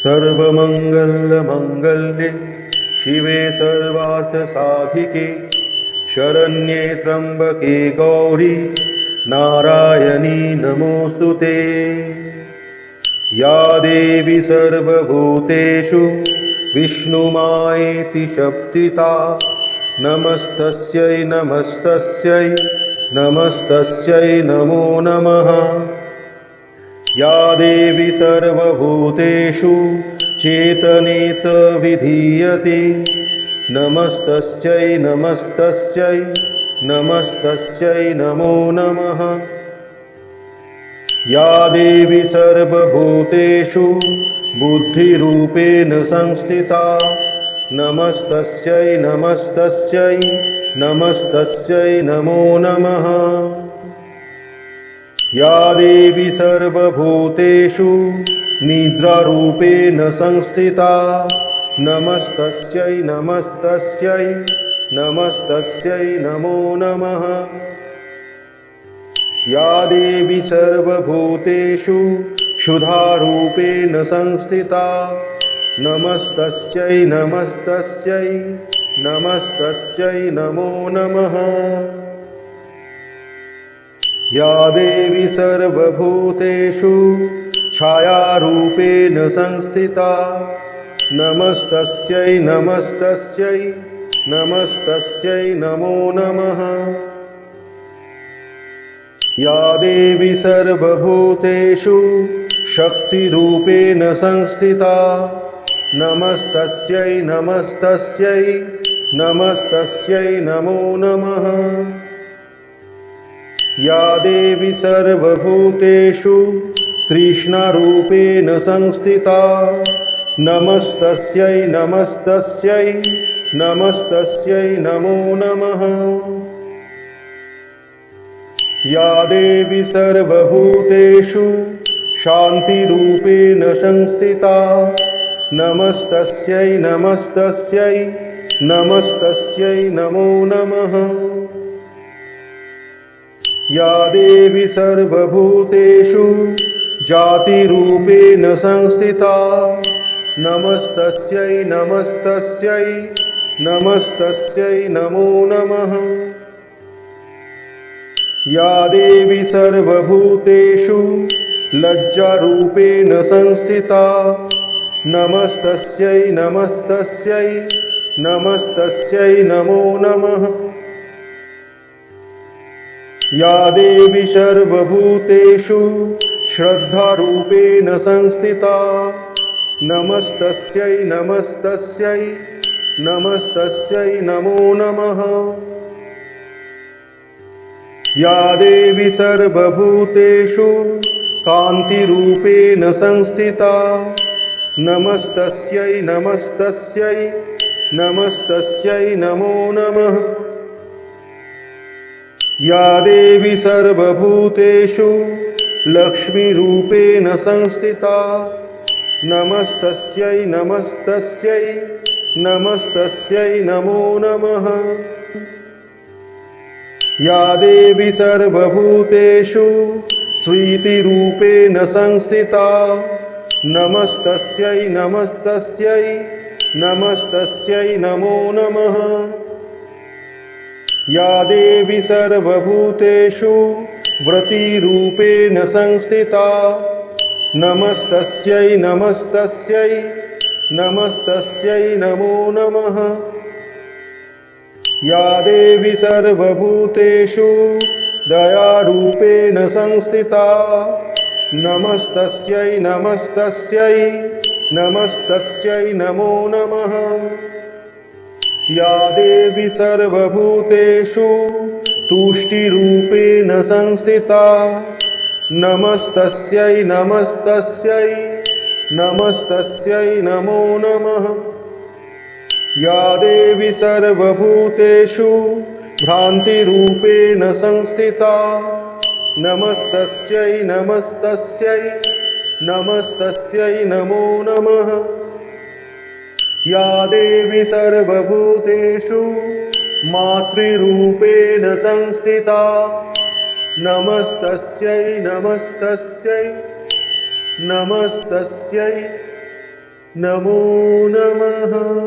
सर्वमङ्गलमङ्गल्ये शिवे सर्वार्थसाधिके शरण्ये त्र्यम्बके गौरी नारायणी नमोऽस्तुते। या देवी सर्वभूतेषु विष्णुमायेति शब्दिता नमस्तस्यै नमस्तस्यै नमस्तस्यै नमो नमः। या देवी सर्वभूतेषु चेतनेत विधीयते नमस्तस्यै नमस्तस्यै नमस्तस्यै नमो नमः। या देवी सर्वभूतेषु बुद्धिरूपेण संस्थिता नमस्तस्यै नमस्तस्यै नमस्तस्यै नमो नमः। या देवी सर्वभूतेषु निद्रारूपेण संस्थिता नमस्तस्यै नमस्तस्यै नमस्तस्यै नमो नमः। या देवी सर्वभूतेषु क्षुधारूपेण संस्थिता नमस्तस्यै नमस्तस्यै नमस्तस्यै नमो नमः। या देवी सर्वभूतेषु छायारूपेण संस्थिता नमस्तस्यै नमस्तस्यै नमस्तस्यै नमो नमः। या देवी सर्वभूतेषु शक्तिरूपेण संस्थिता नमस्तस्यै नमस्तस्यै नमस्तस्यै नमो नमः। या देवी सर्वभूतेषु तृष्णारूपेण संस्थिता नमस्तस्यै नमस्तस्यै नमस्तस्यै नमो नमः। या देवी सर्वभूतेषु शान्तिरूपेण संस्थिता नमस्तस्यै नमस्तस्यै नमस्तस्यै नमो नमः। या देवी सर्वभूतेषु जातिरूपेण संस्थिता नमस्तस्यै नमस्तस्यै नमस्तस्यै नमो नमः। या देवी सर्वभूतेषु लज्जारूपेण संस्थिता नमस्तस्यै नमस्तस्यै नमस्तस्यै नमो नमः। या देवी सर्वभूतेषु श्रद्धारूपेण संस्थिता नमस्तस्यै नमस्तस्यै नमस्तस्यै नमो नमः। या देवी सर्वभूतेषु कान्तिरूपेण संस्थिता नमस्तस्यै नमस्तस्यै नमस्तस्यै नमो नमः। या देवी सर्वभूतेषु लक्ष्मीरूपेण संस्थिता नमस्तस्यै नमस्तस्यै नमस्तस्यै नमो नमः। या देवी सर्वभूतेषु स्वीतिरूपेण संस्थिता नमस्तस्यै नमस्तस्यै नमस्तस्यै नमो नमः। या देवी सर्वभूतेषु व्रतिरूपेण संस्थिता नमस्तस्यै नमस्तस्यै नमस्तस्यै नमो नमः। या देवी सर्वभूतेषु दयारूपेण संस्थिता नमस्तस्यै नमस्तस्यै नमस्तस्यै नमो नमः। या देवी सर्वभूतेषु तुष्टिरूपेण संस्थिता नमस्तस्यै नमस्तस्यै नमस्तस्यै नमो नमः। या देवी सर्वभूतेषु भ्रान्तिरूपेण संस्थिता नमस्तस्यै नमस्तस्यै नमस्तस्यै नमो नमः। या देवी सर्वभूतेषु मातृरूपेण संस्थिता नमस्तस्यै नमस्तस्यै नमस्तस्यै नमो नमः।